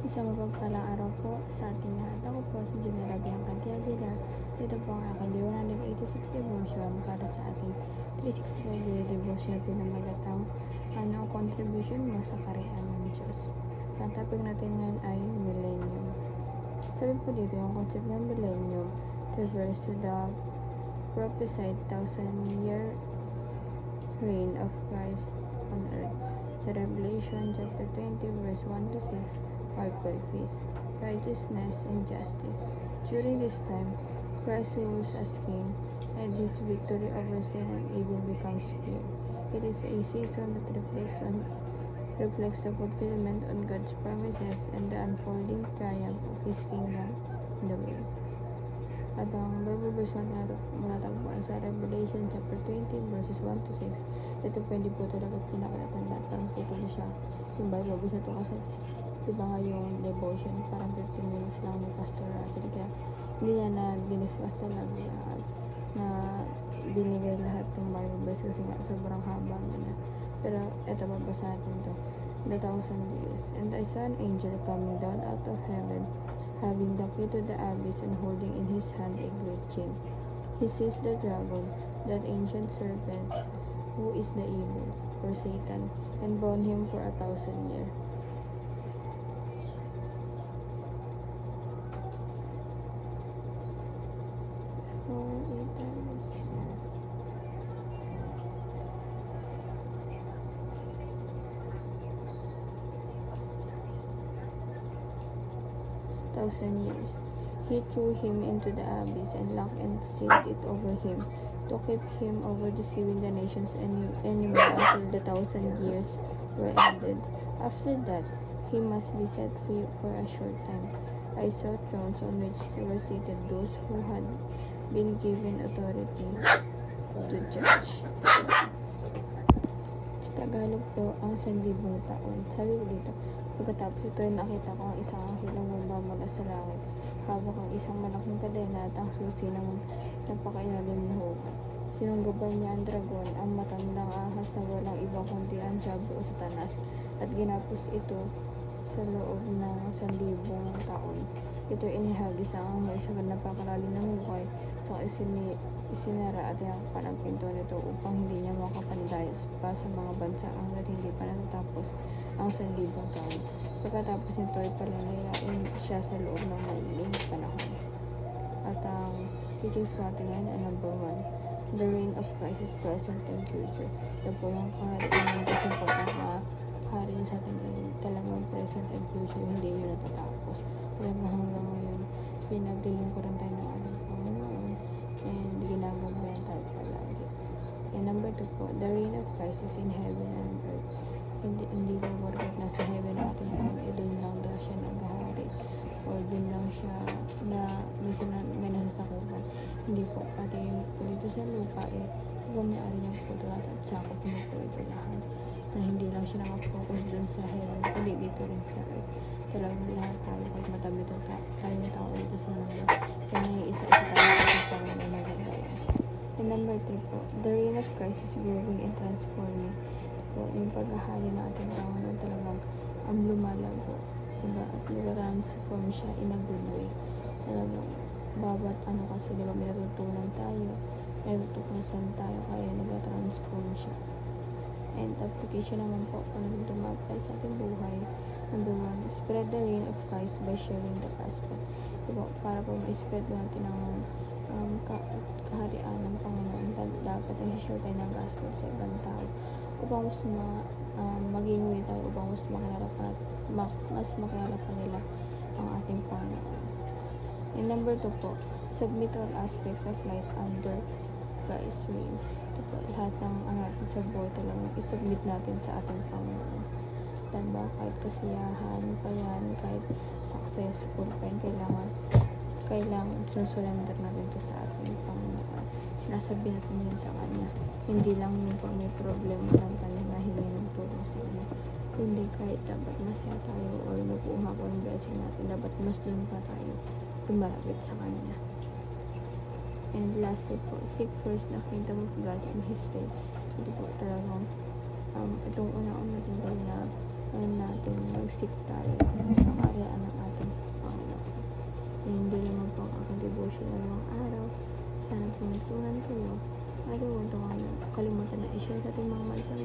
Isang mapagpalang araw po sa ating lahat. Ako po si Junera Bianca Aguilar. Ito po ang aking 186 devotion para sa ating 365 daily devotion na pinamagatang anong contribution mo sa kaharian ng Diyos. Ang topic natin ngayon ay millennium. Sabi po dito, yung concept ng millennium refers to the prophesied 1,000-year reign of Christ on earth. Sa Revelation chapter 20 verse 1 to 6 are called peace, righteousness, and justice. During this time, Christ rules as king, and his victory over sin and evil becomes clear. It is a season that reflects the fulfillment on God's promises and the unfolding triumph of his kingdom in the world. At ang Bible verse na matatagpuan sa Revelation chapter 20 verses 1 to 6. Ito pwede po talaga pinakalatanda. Parang tutuloy siya yung Bible verse na ito kasi diba nga yung devotion parang 15 minutes lang ni Pastor Russell, kaya hindi niya na diniscuss talaga na binigay lahat ng Bible verse kasi nga sobrang haba na. Pero ito, babasa natin ito. The 1,000 years. And I saw an angel coming down out of heaven, having the key to the abyss and holding in his hand a great chain. He seized the dragon, that ancient serpent, who is the evil, or Satan, and bound him for 1,000 years. Years. He threw him into the abyss and locked and sealed it over him, to keep him over deceiving the nations anymore until the 1,000 years were ended. After that, he must be set free for a short time. I saw thrones on which were seated those who had been given authority to judge. Tagalog po ang 1,000 taon. Sabi ko dito, pagkatapos ito ay nakita ko ang isang anghel bumababa sa langit, hawak ang isang malaking kadena at ang susi ng napakailalim na hukay. Sinunggaban niya ang dragon, ang matandang ahas na walang ibang kundi ang Diablo o Satanas, at ginapos ito sa loob ng 1,000 taon. Ito inihagis ang anghel sa napakalalim ng hukay, sa isinara at yakpan ang pinto nito upang hindi niya makapandayas pa sa mga bansa hanggat hindi pa natatapos ang 1,000 taon. Pagkatapos nito ay palalayain siya sa loob ng mailing panahon. At ang teachings natin ngayon ay number 1. The reign of Christ is present and future. Ito po yung kaharian ng Diyos, yung pagkakahari sa atin ay talagang present and future, hindi yun natatapos. Talagang hanggang ngayon, pinaglilingkuran tayo ng ating Panginoon and ginagabayan tayo palagi. And number 2 po, the reign of Christ is in heaven and earth. Hindi ba worth nasa heaven natin Panginoon, doon lang daw siya naghahari or doon lang siya na may nasasakupan. Hindi po, pati po dito sa lupa pumayari niya po ito lahat at sakop niya po ito lahat, na hindi lang siya nakafocus doon sa heaven kundi dito rin sa earth. Talagang lahat tayo kahit matabi ito tayo ng tao dito sa mundo, kaya isa-isa tayo sa Panginoon na gagayan. And number 3 po, the reign of Christ is growing and transforming. So, yung paghahari ng ating Panginoon talagang lumalago, diba? At nag-transform siya in a good way. Talagang bawat kasi diba may natutunan tayo, may natutuklasan tayo, kaya nag-transform siya. And application naman po kung dumapay sa ating buhay. Number 1, spread the reign of Christ by sharing the gospel. Diba? Para po ma-spread natin ang kaharian ng Panginoon, dapat i-share tayo ng gospel sa ibang tao upang mas maging way tayo, upang mas makilala pa nila ang ating Panginoon. And number 2 po, submit all aspects of life under Christ's reign. Ito po, lahat ng natin sa buhay talagang isubmit natin sa ating Panginoon. Diba? Kahit kasiyahan pa yan, kahit successful pa yan, kailangan susurrender natin ito sa ating Panginoon. Sinasabi natin yun sa Kanya. Hindi lang yung pag may problema lang tayo na hingi ng tulong sa Kanya. Kundi kahit dapat masaya tayo or nakuha ko yung blessing natin, dapat mas doon pa tayo lumalapit sa Kanya. And lastly po, seek first the kingdom of God and His faith. Ito po talagang itong una-una natin gawin na natin mag-seek tayo sa kaharian devotion ngayong araw. Sana po natutunan kayo. At huwag kalimutan na i-share sa ating mga mahal sa